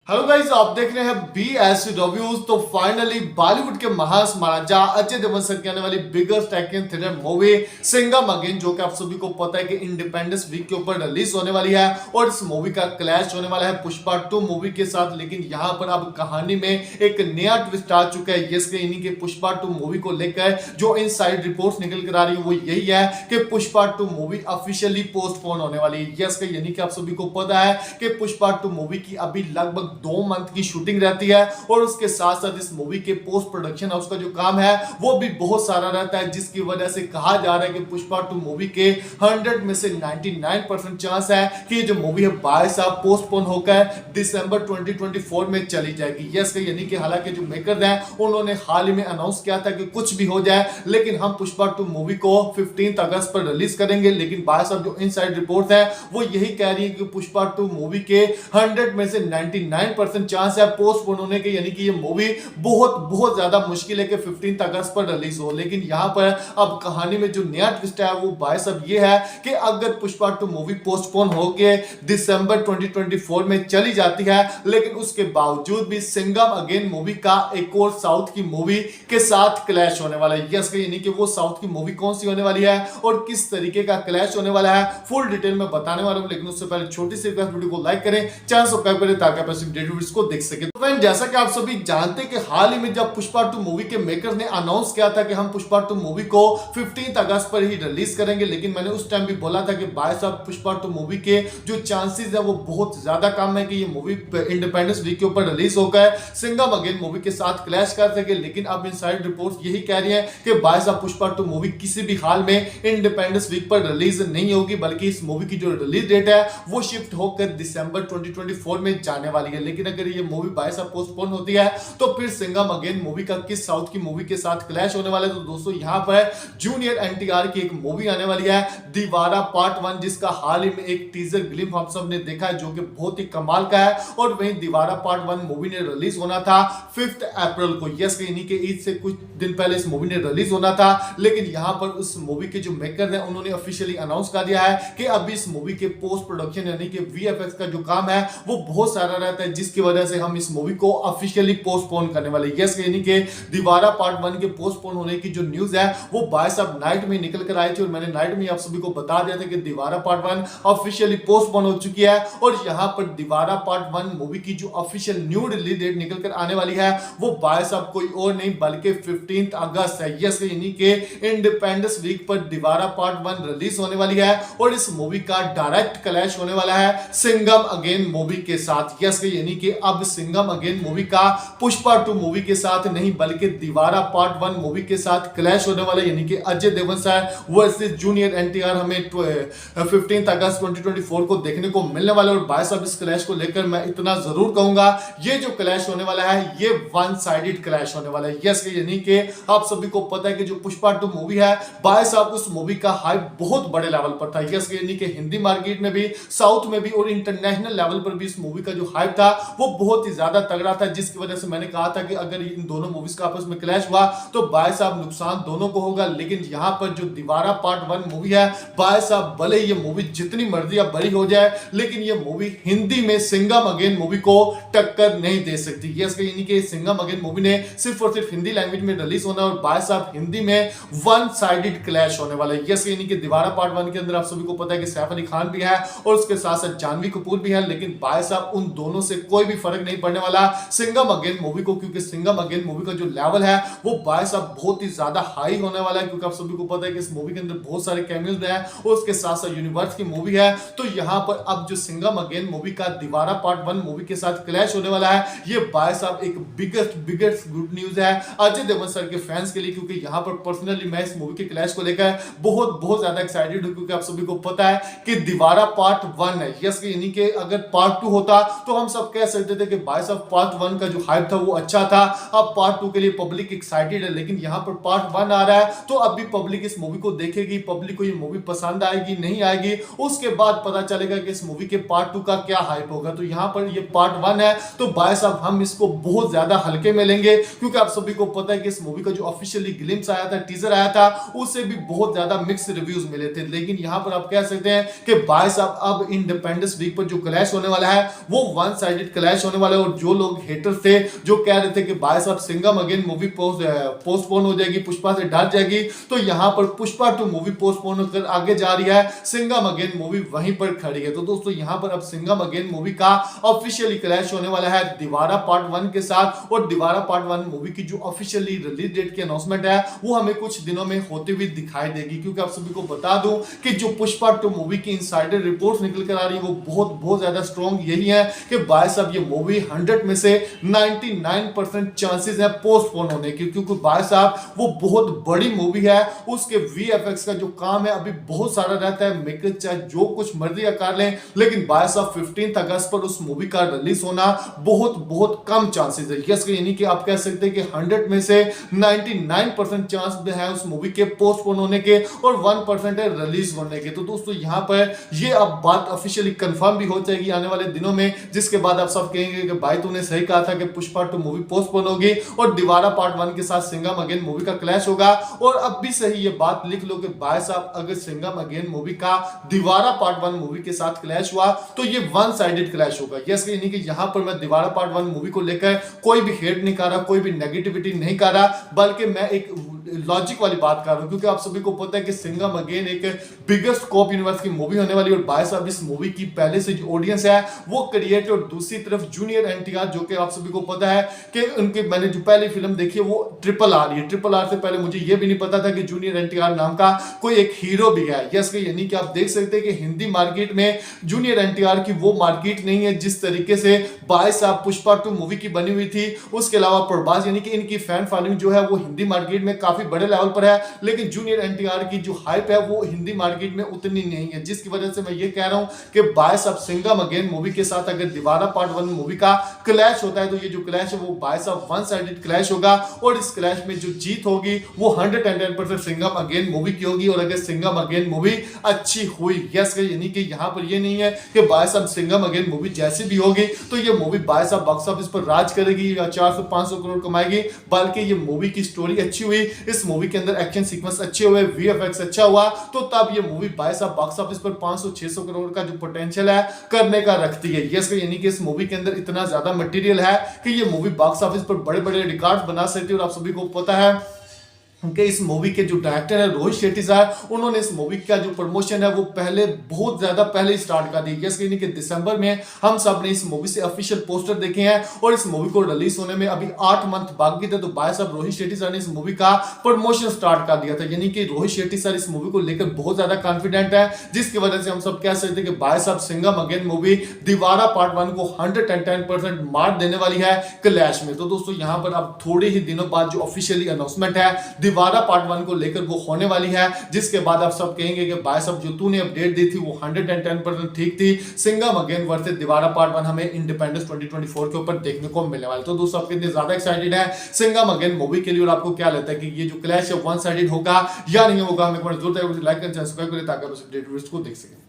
Hello guys, आप देख रहे हैं BS रिव्यूज। तो फाइनली बॉलीवुड के महास महाराजा अजय देवगन सर की आने वाली biggest action thriller movie Singham again, जो कि आप सभी को पता है कि इंडिपेंडेंस वीक के ऊपर रिलीज होने वाली है और इस मूवी का क्लैश होने वाला है पुष्पा 2 मूवी के साथ। लेकिन यहाँ पर अब कहानी में एक नया ट्विस्ट आ चुका है। यस के इन्हीं के पुष्पा 2 मूवी को लेकर जो इनसाइड रिपोर्ट्स निकल कर आ रही है वो यही है कि पुष्पा 2 मूवी ऑफिशियली पोस्टपोन होने वाली है। यस के यानी कि आप सभी को पता है कि पुष्पा 2 मूवी की अभी लगभग 2 मंथ की शूटिंग रहती है और उसके साथ साथ इस मूवी के पोस्ट प्रोडक्शन हाउस का जो काम है वो भी बहुत सारा रहता है, जिसकी वजह से कहा जा रहा है कि पुष्पा 2 मूवी के 100 में से 99% चांस है कि ये जो मूवी है 22 साल पोस्टपोन होकर दिसंबर 2024 में चली जाएगी। यस यानी कि हालांकि जो मेकर्स हैं उन्होंने हाल ही में अनाउंस किया था कि कुछ भी हो जाए लेकिन हम पुष्पा 2 मूवी को 15 अगस्त पर रिलीज करेंगे। लेकिन 22 जो इनसाइड रिपोर्ट है वो यही कह रही है कि पुष्पा 2 मूवी के 100 में से 99% चांस है पोस्टपोन होने के, यानी कि ये मूवी बहुत ज्यादा मुश्किल है कि 15 अगस्त पर रिलीज हो। लेकिन यहां पर अब कहानी में जो नया ट्विस्ट है वो बायस अब ये है कि अगर पुष्पा 2 मूवी पोस्टपोन होके दिसंबर 2024 में चली जाती है लेकिन उसके बावजूद भी सिंघम अगेन मूवी का एक और साउथ की मूवी के साथ क्लैश होने वाला है। यस यानी कि वो साउथ की मूवी कौन सी होने वाली है और किस तरीके का क्लैश होने वाला है फुल डिटेल में बताने वाला हूं। लेकिन उससे पहले छोटी सी वीडियो को लाइक करें, चैनल सब्सक्राइब करें ताकि आप ऐसी वीडियोस को देख सके। तो फ्रेंड, जैसा कि आप सभी जानते हैं कि हाल ही में जब पुष्पा 2 मूवी के मेकर्स ने अनाउंस किया था कि हम पुष्पा 2 मूवी को 15 अगस्त पर ही रिलीज करेंगे, लेकिन मैंने उस टाइम भी बोला था कि भाई साहब पुष्पा 2 मूवी के जो चांसेस है वो बहुत ज्यादा कम है कि ये मूवी इंडिपेंडेंस वीक के ऊपर रिलीज होकर सिंघम अगेन मूवी के साथ क्लैश कर सके। लेकिन अब इनसाइड रिपोर्ट्स यही कह रही है कि भाई साहब पुष्पा 2 मूवी किसी भी हाल में इंडिपेंडेंस वीक पर रिलीज नहीं होगी, बल्कि इस मूवी की जो रिलीज डेट है वो शिफ्ट होकर दिसंबर 2024 में जाने वाली है। लेकिन अगर ये मूवी 22 पोस्टपोन होती है तो फिर सिंघम अगेन मूवी का किस साउथ की मूवी के साथ क्लैश होने वाला है। तो दोस्तों यहाँ पर जूनियर एनटीआर की एक मूवी आने वाली है दीवारा पार्ट 1, जिसका हाल ही में एक टीजर ग्लिम्स हम सब ने देखा है जो कि बहुत ही कमाल का है। और वहीं दीवारा पार्ट 1 मूवी ने रिलीज होना था 5 अप्रैल को। यस इन्हीं के ईद से कुछ दिन पहले इस मूवी ने रिलीज होना था, लेकिन यहां पर उस मूवी के जो मेकर हैं उन्होंने ऑफिशियली अनाउंस कर दिया है कि अभी इस मूवी के पोस्ट प्रोडक्शन यानी कि वीएफएक्स का जो काम है वो बहुत सारा रहता है, जिसकी वजह से हम इस मूवी को ऑफिशियली पोस्टपोन करने वाले। यस यानी कि दीवारा पार्ट 1 के पोस्टपोन होने की जो न्यूज है वो 22 नाइट में निकल कर आई थी और मैंने नाइट में आप सभी को बता दिया था कि दीवारा पार्ट 1 ऑफिशियली पोस्टपोन हो चुकी है। और यहां पर दीवारा पार्ट 1 मूवी की जो ऑफिशियल न्यू रिलीज डेट निकल कर आने वाली है वो 22 कोई और नहीं बल्कि 15 अगस्त है। यस यानी कि इंडिपेंडेंस वीक पर दीवारा पार्ट 1 रिलीज होने वाली है और इस मूवी का डायरेक्ट क्लैश होने वाला है सिंघम अगेन मूवी के साथ। यस यानी कि अब सिंघम अगेन मूवी का पुष्पा 2 मूवी के साथ नहीं बल्कि दीवारा पार्ट 1 मूवी के साथ क्लैश होने वाला है, यानी कि Ajay Devgan sir versus junior NTR हमें 15 अगस्त 2024 को देखने को मिलने वाला है। और भाई साहब इस क्लैश को लेकर मैं इतना जरूर कहूंगा ये जो क्लैश होने वाला है ये वन साइडेड क्लैश होने वाला है। यस यानी कि आप सभी को पता है कि जो पुष्पा 2 मूवी है भाई साहब उस मूवी का हाइप बहुत बड़े लेवल पर था। यस यानी कि हिंदी मार्केट में भी, साउथ में भी और इंटरनेशनल लेवल पर भी इस मूवी का जो हाइप था वो बहुत ही ज्यादा तगड़ा था, जिसकी वजह से मैंने कहा था कि अगर इन दोनों मूवीज का आपस में क्लैश हुआ तो भाई साहब नुकसान दोनों को होगा। लेकिन यहां पर जो दीवारा पार्ट 1 मूवी है भाई साहब भले ये मूवी जितनी मर्जी अब बड़ी हो जाए लेकिन ये मूवी हिंदी में सिंघम अगेन मूवी को टक्कर नहीं दे सकती। यस यानी कि सिंघम अगेन मूवी ने सिर्फ और सिर्फ हिंदी लैंग्वेज में रिलीज होना और भाई साहब हिंदी में वन साइडेड क्लैश होने वाला है। यस यानी कि दीवारा पार्ट 1 के अंदर आप सभी को पता है कि सैफ अली खान भी है और उसके साथ साथ जानवी कपूर भी है, लेकिन भाई साहब उन दोनों से कोई भी फर्क नहीं पड़ने वाला सिंघम अगेन मूवी को, क्योंकि सिंघम अगेन मूवी का जो लेवल है वो भाई साहब बहुत ही ज्यादा हाई होने वाला है। क्योंकि आप सभी को पता है कि इस मूवी के अंदर बहुत सारे कैमियोज हैं और उसके साथ साथ यूनिवर्स की मूवी है। तो यहां पर अब जो सिंघम अगेन मूवी का दीवारा पार्ट 1 मूवी के साथ क्लैश होने वाला है ये भाई साहब एक बिगेस्ट गुड न्यूज है अजय देवगन सर के फैंस के लिए, क्योंकि यहां पर पर्सनली मैं इस मूवी के क्लैश को लेकर बहुत ज्यादा एक्साइटेड हूं। क्योंकि आप सभी को पता है कि दीवारा पार्ट 1 है। यस यानी कि अगर पार्ट 2 होता तो हम सब कह सकते थे कि भाई साहब पार्ट 1 का जो हाइप था वो अच्छा था, अब पार्ट 2 के लिए पब्लिक एक्साइटेड है। लेकिन यहां पर पार्ट 1 आ रहा है तो अभी पब्लिक इस मूवी को देखेगी, पब्लिक को ये मूवी पसंद आएगी नहीं आएगी उसके बाद पता चलेगा कि इस मूवी के पार्ट 2 का क्या हाइप होगा। तो यहां पर ये पार्ट 1 है तो भाई साहब हम इसको बहुत ज्यादा हल्के में लेंगे, क्योंकि आप सभी को पता है कि इस मूवी का जो ऑफिशियली ग्लिम्स आया था, टीजर आया था, उससे भी बहुत ज्यादा मिक्स रिव्यूज मिले थे। लेकिन यहां पर आप कह सकते हैं कि भाई साहब अब इंडिपेंडेंस वीक पर जो क्लैश होने वाला है वो वन साइड साइडेड क्लैश होने वाला है। और जो लोग हेटर्स थे जो कह रहे थे कि भाई साहब सिंघम अगेन मूवी पोस्टपोन हो जाएगी, पुष्पा से डर जाएगी, तो यहाँ पर पुष्पा 2 मूवी पोस्टपोन होकर आगे जा रही है, सिंघम अगेन मूवी वहीं पर खड़ी है। तो दोस्तों यहाँ पर अब सिंघम अगेन मूवी का ऑफिशियली क्लैश होने वाला है दीवारा पार्ट 1 के साथ। और दीवारा पार्ट 1 मूवी की जो ऑफिशियली रिलीज डेट की अनाउंसमेंट है वो हमें कुछ दिनों में होती हुई दिखाई देगी, क्योंकि आप सभी को बता दूं कि जो पुष्पा 2 मूवी की इनसाइडर रिपोर्ट्स निकल कर आ रही है वो बहुत ज्यादा स्ट्रॉन्ग यही है कि भाई साहब ये मूवी 100 में से 99% चांसेस है पोस्टपोन होने की, क्योंकि भाई साहब वो बहुत बड़ी मूवी है, उसके वीएफएक्स का जो काम है अभी बहुत सारा रहता है, मेकर चाहे जो कुछ मर्जी कर लें, लेकिन भाई साहब 15 अगस्त पर उस मूवी का रिलीज होना बहुत कम चांसेस है। यस, यानी कि आप कह सकते हैं कि 100 में से 99% चांस है उस मूवी के पोस्टपोन होने के और 1% है रिलीज होने के। तो दोस्तों यहाँ पर ये अब बात ऑफिशियली कंफर्म भी हो जाएगी आने वाले दिनों में, जिसके बाद आप सब कहेंगे कि भाई तूने सही कहा था कि पुष्पा 2 मूवी पोस्टपोन होगी और दीवारा पार्ट 1 के साथ सिंघम अगेन मूवी का क्लैश होगा। और अब भी सही ये बात लिख लो कि भाई साहब अगर सिंघम अगेन मूवी का दीवारा पार्ट 1 मूवी के साथ क्लैश हुआ तो ये वन साइडेड क्लैश होगा। यस, यानी कि यहाँ पर मैं दीवारा पार्ट 1 मूवी को लेकर कोई भी हेट नहीं कर रहा, कोई भी नेगेटिविटी नहीं कर रहा, बल्कि मैं एक लॉजिक वाली बात कर रहा हूं, क्योंकि आप सभी को पता है कि सिंघम अगेन एक बिगेस्ट स्कोप यूनिवर्स की मूवी होने वाली है। और भाई साहब इस मूवी की पहले से जो ऑडियंस है वो क्रिएट, और दूसरी तरफ जूनियर एनटीआर जो कि आप सभी को पता है कि उनके मैंने जो पहली फिल्म देखी है वो ट्रिपल आर है। ट्रिपल आर से पहले मुझे ये भी नहीं पता था कि जूनियर एनटीआर नाम का कोई एक हीरो भी है। यस, यानी कि आप देख सकते हैं कि हिंदी मार्केट में जूनियर एनटीआर की वो मार्केट नहीं है जिस तरीके से भाई साहब पुष्पा 2 मूवी की बनी हुई थी। उसके अलावा प्रभास यानी कि इनकी फैन फॉलोइंग जो है वो हिंदी मार्केट में काफी बड़े लेवल पर है, लेकिन जूनियर एनटीआर की जो हाइप है वो हिंदी मार्केट में उतनी नहीं है, जिसकी वजह से मैं ये कह रहा हूं कि भाई साहब सिंघम अगेन मूवी के साथ अगर दीवारा पार्ट 1 मूवी का क्लैश होता है तो ये जो क्लैश है वो भाई साहब वन साइडेड क्लैश होगा। और इस क्लैश में जो जीत होगी वो 110% सिंघम अगेन मूवी की होगी। और अगर सिंघम अगेन मूवी अच्छी हुई, यस, यानी कि यहाँ पर ये नहीं है कि भाई साहब सिंघम अगेन मूवी जैसी भी होगी तो ये मूवी भाई साहब बॉक्स ऑफिस पर राज करेगी या 400-500 करोड़ कमाएगी, बल्कि ये मूवी की स्टोरी अच्छी हुई, इस मूवी के अंदर एक्शन सीक्वेंस अच्छे हुए, वीएफएक्स अच्छा हुआ, तो तब ये मूवी भाई साहब बॉक्स ऑफिस पर 500-600 करोड़ का जो पोटेंशियल है करने का रखती है। यस, यानी कि इस मूवी के अंदर इतना ज्यादा मटेरियल है कि ये मूवी बॉक्स ऑफिस पर बड़े-बड़े रिकॉर्ड्स बना सकती है। और आप सभी को पता है कि इस मूवी के जो डायरेक्टर है रोहित शेट्टी साहब, उन्होंने इस मूवी का जो प्रमोशन है वो पहले बहुत ज्यादा पहले स्टार्ट कर दी। जैसे कि दिसंबर में हम सब ने इस मूवी से ऑफिशियल पोस्टर देखे हैं और इस मूवी को रिलीज होने में अभी 8 मंथ बाकी थे, तो भाई साहब रोहित शेट्टी सर ने इस मूवी का प्रमोशन स्टार्ट कर दिया था। यानी कि रोहित शेट्टी सर इस मूवी को लेकर बहुत ज्यादा कॉन्फिडेंट है, जिसकी वजह से हम सब कह सकते हैं कि भाई साहब सिंघम अगेन मूवी दीवारा पार्ट 1 को 110% मार देने वाली है क्लैश में। तो दोस्तों यहाँ पर अब थोड़े ही दिनों बाद जो ऑफिशियली अनाउंसमेंट है दीवारा पार्ट 1 को लेकर वो होने वाली है, जिसके बाद आप सब कहेंगे कि भाई साहब जो तूने अपडेट दी थी वो 110% ठीक थी। सिंघम अगेन वर्सेस दीवारा पार्ट 1 हमें इंडिपेंडेंस 2024 के ऊपर देखने को मिलने वाला है। तो दोस्तों आप कितने ज्यादा एक्साइटेड है सिंघम अगेन मूवी के लिए, और आपको क्या लगता है कि ये जो क्लैश है वन साइडेड होगा या नहीं होगा? हमें जरूर लाइक एंड सब्सक्राइब करें ताकि आप इस अपडेट को देख सकें।